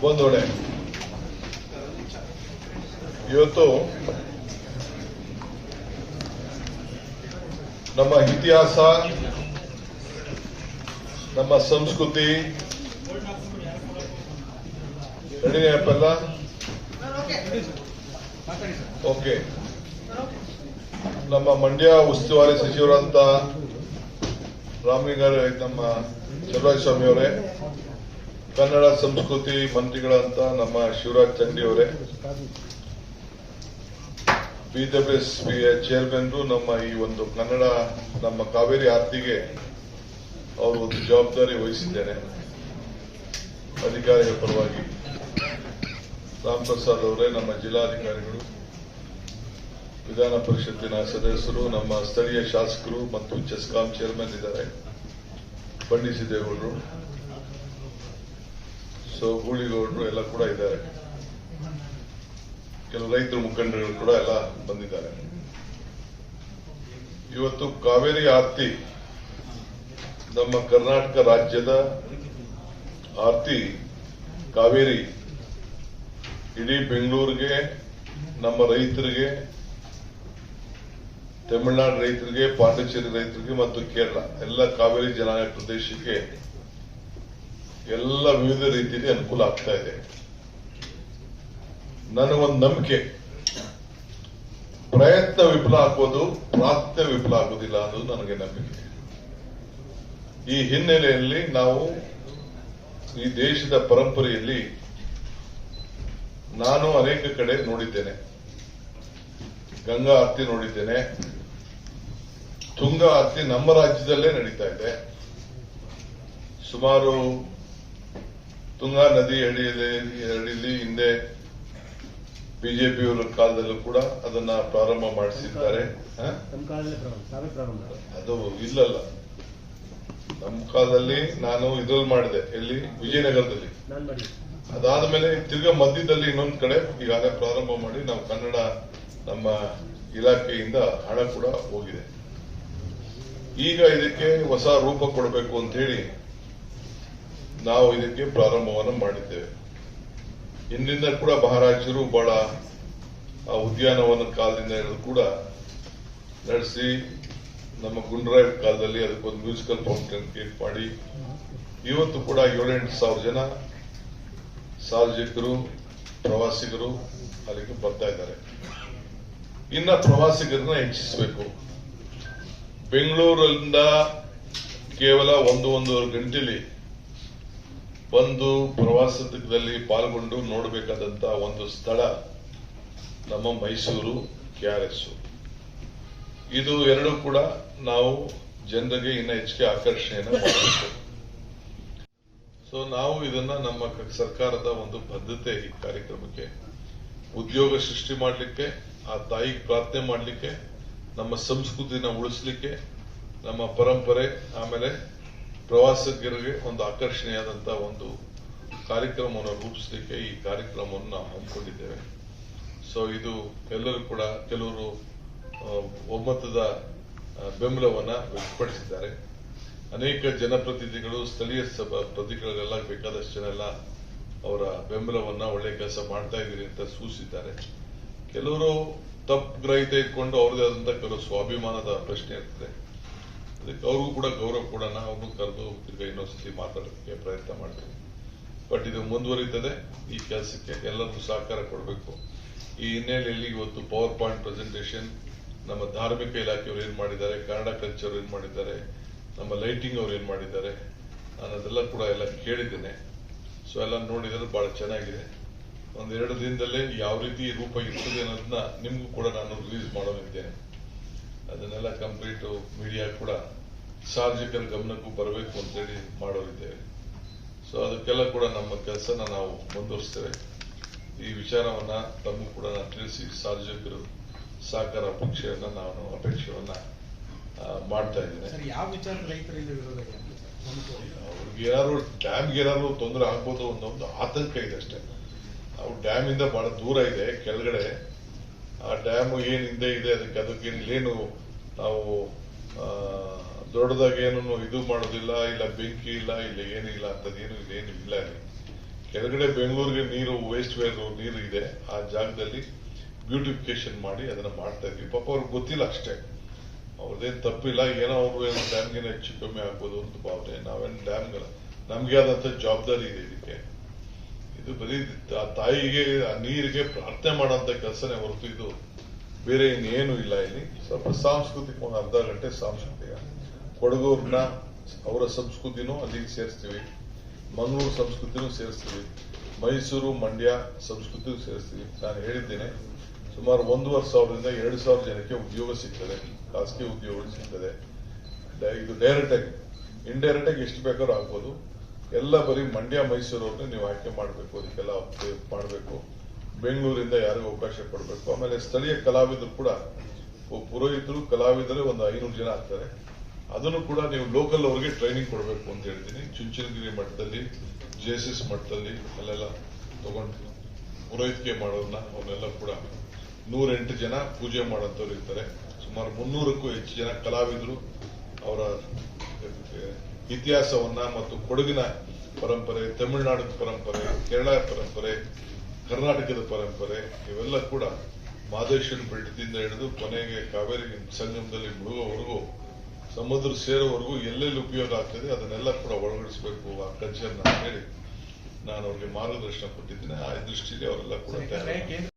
ಬಂದೋಡೆ ಇವತ್ತು ನಮ್ಮ ಇತಿಹಾಸ, ನಮ್ಮ ಸಂಸ್ಕೃತಿ, ಅಪ್ಪಲ್ಲ ಓಕೆ, ನಮ್ಮ ಮಂಡ್ಯ ಉಸ್ತುವಾರಿ ಸಚಿವರಂತ ರಾಮಲಿಂಗಾರೆ, ನಮ್ಮ ಚಲುವರಾಯಸ್ವಾಮಿ ಅವರೇ, ಕನ್ನಡ ಸಂಸ್ಕೃತಿ ಮಂತ್ರಿಗಳಂತ ನಮ್ಮ ಶಿವರಾಜ್ ಚಂಡಿ ಅವರೇ, BWS ಚೇರ್ಮನ್, ನಮ್ಮ ಈ ಒಂದು ಕನ್ನಡ ನಮ್ಮ ಕಾವೇರಿ ಆರ್ತಿಗೆ ಅವರು ಒಂದು ಜವಾಬ್ದಾರಿ ವಹಿಸಿದ್ದೇನೆ ಅಧಿಕಾರಿಗಳ ಪರವಾಗಿ. ರಾಮ್ ಪ್ರಸಾದ್ ಅವರೇ, ನಮ್ಮ ಜಿಲ್ಲಾಧಿಕಾರಿಗಳು, ವಿಧಾನ ಪರಿಷತ್ತಿನ ಸದಸ್ಯರು, ನಮ್ಮ ಸ್ಥಳೀಯ ಶಾಸಕರು ಮತ್ತು ಚೆಸ್ಕಾಂ ಚೇರ್ಮನ್ ಇದ್ದಾರೆ, ಬಂಡಿ ಸಿದ್ದೇಗೌಡರು, ಗೂಳಿಗೌಡರು ಎಲ್ಲ ಕೂಡ ಇದ್ದಾರೆ, ಕೆಲವು ರೈತರ ಮುಖಂಡರು ಕೂಡ ಎಲ್ಲ ಬಂದಿದ್ದಾರೆ. ಇವತ್ತು ಕಾವೇರಿ ಆರ್ತಿ ನಮ್ಮ ಕರ್ನಾಟಕ ರಾಜ್ಯದ ಆರ್ತಿ ಕಾವೇರಿ ಇಡೀ ಬೆಂಗಳೂರಿಗೆ, ನಮ್ಮ ರೈತರಿಗೆ, ತಮಿಳುನಾಡು ರೈತರಿಗೆ, ಪಾಂಡಿಚೇರಿ ರೈತರಿಗೆ ಮತ್ತು ಕೇರಳ ಎಲ್ಲ ಕಾವೇರಿ ಜಲಾನಯ ಪ್ರದೇಶಕ್ಕೆ ಎಲ್ಲ ವಿವಿಧ ರೀತಿಯಲ್ಲಿ ಅನುಕೂಲ ಆಗ್ತಾ ಇದೆ. ನನಗೊಂದು ನಂಬಿಕೆ, ಪ್ರಯತ್ನ ವಿಫಲ ಆಗೋದು, ಪ್ರಾರ್ಥನೆ ವಿಫಲ ಆಗೋದಿಲ್ಲ ಅನ್ನೋದು ನನಗೆ ನಂಬಿಕೆ. ಈ ಹಿನ್ನೆಲೆಯಲ್ಲಿ ನಾವು ಈ ದೇಶದ ಪರಂಪರೆಯಲ್ಲಿ ನಾನು ಅನೇಕ ಕಡೆ ನೋಡಿದ್ದೇನೆ. ಗಂಗಾ ಆರತಿ ನೋಡಿದ್ದೇನೆ, ತುಂಗಾ ಆರತಿ ನಮ್ಮ ರಾಜ್ಯದಲ್ಲೇ ನಡೀತಾ ಇದೆ. ಸುಮಾರು ತುಂಗಾ ನದಿ ಅಡಿಯಲ್ಲಿ ಹಿಂದೆ ಬಿಜೆಪಿಯವರ ಕಾಲದಲ್ಲೂ ಕೂಡ ಅದನ್ನ ಪ್ರಾರಂಭ ಮಾಡಿಸಿದ್ದಾರೆ. ಅದು ಇಲ್ಲಲ್ಲ, ನಮ್ಮ ಕಾಲದಲ್ಲಿ ನಾನು ಇದ್ರಲ್ಲಿ ಮಾಡಿದೆ, ಎಲ್ಲಿ ವಿಜಯನಗರದಲ್ಲಿ. ಅದಾದ ಮೇಲೆ ತಿರ್ಗಾ ಮಧ್ಯದಲ್ಲಿ ಇನ್ನೊಂದು ಕಡೆ ಈಗಾಗಲೇ ಪ್ರಾರಂಭ ಮಾಡಿ ನಾವು ಕನ್ನಡ ನಮ್ಮ ಇಲಾಖೆಯಿಂದ ಹಣ ಕೂಡ ಹೋಗಿದೆ. ಈಗ ಇದಕ್ಕೆ ಹೊಸ ರೂಪ ಕೊಡಬೇಕು ಅಂತ ಹೇಳಿ ನಾವು ಇದಕ್ಕೆ ಪ್ರಾರಂಭವನ್ನು ಮಾಡಿದ್ದೇವೆ. ಹಿಂದಿಂದ ಕೂಡ ಮಹಾರಾಜರು ಬಹಳ ಆ ಉದ್ಯಾನವನ ಕಾಲದಿಂದ ಹಿಡಿದು ಕೂಡ ನಡೆಸಿ, ನಮ್ಮ ಗುಂಡ್ರಾಯ್ ಕಾಲದಲ್ಲಿ ಅದಕ್ಕೊಂದು ಮ್ಯೂಸಿಕಲ್ ಫೌಂಟೇನ್ ಕ್ರಿಯೇಟ್ ಮಾಡಿ, ಇವತ್ತು ಕೂಡ 7-8 ಸಾವಿರ ಜನ ಸಾರ್ವಜನಿಕರು, ಪ್ರವಾಸಿಗರು ಅಲ್ಲಿಗೆ ಬರ್ತಾ ಇದ್ದಾರೆ. ಇನ್ನ ಪ್ರವಾಸಿಗರನ್ನ ಹೆಚ್ಚಿಸಬೇಕು. ಬೆಂಗಳೂರಿಂದ ಕೇವಲ 1-1.5 ಗಂಟೆಯಲ್ಲಿ ಬಂದು ಪ್ರವಾಸದಲ್ಲಿ ಪಾಲ್ಗೊಂಡು ನೋಡಬೇಕಾದಂತ ಒಂದು ಸ್ಥಳ ನಮ್ಮ ಮೈಸೂರು KRS. ಇದು ಎರಡು ಕೂಡ ನಾವು ಜನರಿಗೆ ಇನ್ನ ಹೆಚ್ಚಿಗೆ ಆಕರ್ಷಣೆಯನ್ನು ಮಾಡಬೇಕು. ನಾವು ಇದನ್ನ ನಮ್ಮ ಸರ್ಕಾರದ ಒಂದು ಬದ್ಧತೆ, ಈ ಕಾರ್ಯಕ್ರಮಕ್ಕೆ ಉದ್ಯೋಗ ಸೃಷ್ಟಿ ಮಾಡಲಿಕ್ಕೆ, ಆ ತಾಯಿಗೆ ಪ್ರಾರ್ಥನೆ ಮಾಡಲಿಕ್ಕೆ, ನಮ್ಮ ಸಂಸ್ಕೃತಿನ ಉಳಿಸಲಿಕ್ಕೆ, ನಮ್ಮ ಪರಂಪರೆ, ಆಮೇಲೆ ಪ್ರವಾಸಿಗರಿಗೆ ಒಂದು ಆಕರ್ಷಣೆಯಾದಂತಹ ಒಂದು ಕಾರ್ಯಕ್ರಮವನ್ನು ರೂಪಿಸಲಿಕ್ಕೆ ಈ ಕಾರ್ಯಕ್ರಮವನ್ನು ನಾವು ಹಮ್ಮಿಕೊಂಡಿದ್ದೇವೆ. ಇದು ಎಲ್ಲರೂ ಕೂಡ ಕೆಲವರು ಒಮ್ಮತದ ಬೆಂಬಲವನ್ನ ವ್ಯಕ್ತಪಡಿಸಿದ್ದಾರೆ. ಅನೇಕ ಜನಪ್ರತಿನಿಧಿಗಳು, ಸ್ಥಳೀಯ ಪ್ರತಿನಿಧಿಗಳೆಲ್ಲ ಬೇಕಾದಷ್ಟು ಜನ ಎಲ್ಲ ಅವರ ಬೆಂಬಲವನ್ನ, ಒಳ್ಳೆ ಕೆಲಸ ಮಾಡ್ತಾ ಇದ್ದೀರಿ ಅಂತ ಸೂಚಿಸಿದ್ದಾರೆ. ಕೆಲವರು ತಪ್ಪು ಗ್ರಹಿತ ಇಟ್ಕೊಂಡು ಅವ್ರದೇ ಆದಂತಹ ಕೆಲವು ಸ್ವಾಭಿಮಾನದ ಪ್ರಶ್ನೆ ಇರ್ತದೆ. ಅದಕ್ಕೆ ಅವ್ರಿಗೂ ಕೂಡ ಗೌರವ ಕೊಡೋಣ, ಅವ್ರನ್ನೂ ಕರೆದು ತಿರ್ಗಾ ಇನ್ನೊಂದ್ಸತಿ ಮಾತಾಡೋದಕ್ಕೆ ಪ್ರಯತ್ನ ಮಾಡ್ತೀವಿ. ಬಟ್ ಇದು ಮುಂದುವರಿತದೆ. ಈ ಕೆಲಸಕ್ಕೆ ಎಲ್ಲರೂ ಸಹಕಾರ ಕೊಡಬೇಕು. ಈ ಹಿನ್ನೆಲೆಯಲ್ಲಿ ಇವತ್ತು ಪವರ್ ಪಾಯಿಂಟ್ ಪ್ರೆಸೆಂಟೇಷನ್ ನಮ್ಮ ಧಾರ್ಮಿಕ ಇಲಾಖೆಯವರು ಏನ್ ಮಾಡಿದ್ದಾರೆ, ಕನ್ನಡ ಕಲ್ಚರ್ ಏನ್ ಮಾಡಿದ್ದಾರೆ, ನಮ್ಮ ಲೈಟಿಂಗ್ ಅವ್ರು ಏನ್ ಮಾಡಿದ್ದಾರೆ, ನಾನು ಅದೆಲ್ಲ ಕೂಡ ಎಲ್ಲ ಕೇಳಿದ್ದೇನೆ. ಎಲ್ಲ ನೋಡಿದ್ರೆ ಬಹಳ ಚೆನ್ನಾಗಿದೆ. 1-2 ದಿನದಲ್ಲೇ ಯಾವ ರೀತಿ ರೂಪ ಇರ್ತದೆ ಅನ್ನೋದನ್ನ ನಿಮ್ಗೂ ಕೂಡ ನಾನು ರಿಲೀಸ್ ಮಾಡೋನಿದ್ದೇನೆ. ಅದನ್ನೆಲ್ಲ ಕಂಪ್ಲೀಟ್ ಮೀಡಿಯಾ ಕೂಡ ಸಾರ್ವಜನಿಕರ ಗಮನಕ್ಕೂ ಬರಬೇಕು ಅಂತೇಳಿ ಮಾಡೋರಿದ್ದೇವೆ. ಅದಕ್ಕೆಲ್ಲ ಕೂಡ ನಮ್ಮ ಕೆಲಸನ ನಾವು ಮುಂದುವರಿಸ್ತೇವೆ. ಈ ವಿಚಾರವನ್ನ ತಮಗೂ ಕೂಡ ನಾನು ತಿಳಿಸಿ ಸಾರ್ವಜನಿಕರು ಸಹಕಾರ ಅಪೇಕ್ಷೆಯನ್ನ ಮಾಡ್ತಾ ಇದ್ದೇನೆ. ಯಾವ ವಿಚಾರ ರೈತರಿಂದ ವಿರೋಧ? ಅವ್ರಿಗೆ ಏನಾದ್ರು ಡ್ಯಾಮ್ಗೆ ಏನಾದ್ರು ತೊಂದರೆ ಆಗ್ಬೋದು ಅನ್ನೋ ಒಂದು ಆತಂಕ ಇದೆ ಅಷ್ಟೇ. ನಾವು ಡ್ಯಾಮ್ ಇಂದ ಬಹಳ ದೂರ ಇದೆ ಕೆಳಗಡೆ. ಆ ಡ್ಯಾಮ್ ಏನ್ ಹಿಂದೆ ಇದೆ ಅದಕ್ಕೆ ಇಲ್ಲೇನು ನಾವು ದೊಡ್ಡದಾಗಿ ಏನು ಇದು ಮಾಡೋದಿಲ್ಲ, ಇಲ್ಲ ಬೆಂಕಿ ಇಲ್ಲ, ಇಲ್ಲ ಏನಿಲ್ಲ ಅಂತದೇನು ಇಲ್ಲೇನು ಇಲ್ಲ ಅಲ್ಲಿ. ಕೆಳಗಡೆ ಬೆಂಗಳೂರಿಗೆ ನೀರು ವೇಸ್ಟ್ ವೇರ್ ನೀರು ಇದೆ, ಆ ಜಾಗದಲ್ಲಿ ಬ್ಯೂಟಿಫಿಕೇಶನ್ ಮಾಡಿ ಅದನ್ನ ಮಾಡ್ತಾ ಇದ್ವಿ. ಪಾಪ ಅವ್ರಿಗೆ ಗೊತ್ತಿಲ್ಲ ಅಷ್ಟೇ, ಅವ್ರದ್ದೇನು ತಪ್ಪಿಲ್ಲ, ಏನೋ ಅವರು ಏನೋ ಡ್ಯಾಮ್ಗೇನೋ ಹೆಚ್ಚು ಕಮ್ಮಿ ಆಗ್ಬೋದು ಅಂತ ಭಾವನೆ. ನಾವೇನು ಡ್ಯಾಮ್ಗಳ ನಮ್ಗೆ ಆದಂತ ಜವಾಬ್ದಾರಿ ಇದೆ ಇದಕ್ಕೆ. ಇದು ಬರೀ ಆ ತಾಯಿಗೆ ಆ ನೀರಿಗೆ ಪ್ರಾರ್ಥನೆ ಮಾಡೋಂಥ ಕೆಲಸನೇ ಹೊರತು ಇದು ಬೇರೆ ಇನ್ನೇನು ಇಲ್ಲ. ಇಲ್ಲಿ ಸ್ವಲ್ಪ ಸಾಂಸ್ಕೃತಿಕ ಒಂದು ಅರ್ಧ ಗಂಟೆ ಸಾಂಸ್ಕೃತಿಕ ಕೊಡಗೂರ್ನ ಅವರ ಸಂಸ್ಕೃತಿನೂ ಅಲ್ಲಿಗೆ ಸೇರಿಸ್ತೀವಿ, ಮಂಗಳೂರು ಸಂಸ್ಕೃತಿನೂ ಸೇರಿಸ್ತೀವಿ, ಮೈಸೂರು ಮಂಡ್ಯ ಸಂಸ್ಕೃತಿನೂ ಸೇರಿಸ್ತೀವಿ. ನಾನು ಹೇಳಿದ್ದೇನೆ, ಸುಮಾರು 1,500 2,000 ಜನಕ್ಕೆ ಉದ್ಯೋಗ ಸಿಗ್ತದೆ, ಖಾಸಗಿ ಉದ್ಯೋಗ ಸಿಗ್ತದೆ. ಇದು ಡೈರೆಕ್ಟ್ ಆಗಿ, ಇಂಡೈರೆಕ್ಟ್ ಆಗಿ ಎಷ್ಟು ಬೇಕಾದ್ರೂ ಆಗ್ಬೋದು. ಎಲ್ಲ ಬರೀ ಮಂಡ್ಯ ಮೈಸೂರವ್ರನ್ನ ನೀವು ಆಯ್ಕೆ ಮಾಡಬೇಕು, ಅದಕ್ಕೆಲ್ಲ ಮಾಡಬೇಕು. ಬೆಂಗಳೂರಿಂದ ಯಾರಿಗೂ ಅವಕಾಶ ಕೊಡಬೇಕು. ಆಮೇಲೆ ಸ್ಥಳೀಯ ಕಲಾವಿದರು ಕೂಡ, ಪುರೋಹಿತರು ಕಲಾವಿದರು ಒಂದು 500 ಜನ ಆಗ್ತಾರೆ. ಅದನ್ನು ಕೂಡ ನೀವು ಲೋಕಲ್ ಅವರಿಗೆ ಟ್ರೈನಿಂಗ್ ಕೊಡಬೇಕು ಅಂತ ಹೇಳ್ತೀನಿ. ಚುಂಚನಗಿರಿ ಮಟ್ಟದಲ್ಲಿ, ಜೆಎಸ್ಎಸ್ ಮಟ್ಟದಲ್ಲಿ ಅಲ್ಲೆಲ್ಲ ತಗೊಂಡು ಪುರೋಹಿತಿಕೆ ಮಾಡೋರ್ನ ಅವನ್ನೆಲ್ಲ ಕೂಡ 108 ಜನ ಪೂಜೆ ಮಾಡೋಂಥವ್ರು ಇರ್ತಾರೆ. ಸುಮಾರು 300ಕ್ಕೂ ಹೆಚ್ಚು ಜನ ಕಲಾವಿದರು ಅವರ ಇತಿಹಾಸವನ್ನ ಮತ್ತು ಕೊಡಗಿನ ಪರಂಪರೆ, ತಮಿಳುನಾಡು ಪರಂಪರೆ, ಕೇರಳ ಪರಂಪರೆ, ಕರ್ನಾಟಕದ ಪರಂಪರೆ ಇವೆಲ್ಲ ಕೂಡ ಮಾದೇಶ್ವರ ಬೆಟ್ಟದಿಂದ ಹಿಡಿದು ಕೊನೆಗೆ ಕಾವೇರಿ ಸಂಗಮದಲ್ಲಿ ಮುಳುಗೋವರೆಗೂ, ಸಮುದ್ರ ಸೇರೋವರೆಗೂ ಎಲ್ಲೆಲ್ಲಿ ಉಪಯೋಗ ಆಗ್ತದೆ ಅದನ್ನೆಲ್ಲ ಕೂಡ ಒಳಗಡಿಸಬೇಕು ಆ ಕಲ್ಚರ್ನ ಹೇಳಿ ನಾನು ಅವ್ರಿಗೆ ಮಾರ್ಗದರ್ಶನ ಕೊಟ್ಟಿದ್ದೀನಿ. ಆ ದೃಷ್ಟಿಯಲ್ಲಿ ಅವರೆಲ್ಲ ಕೂಡ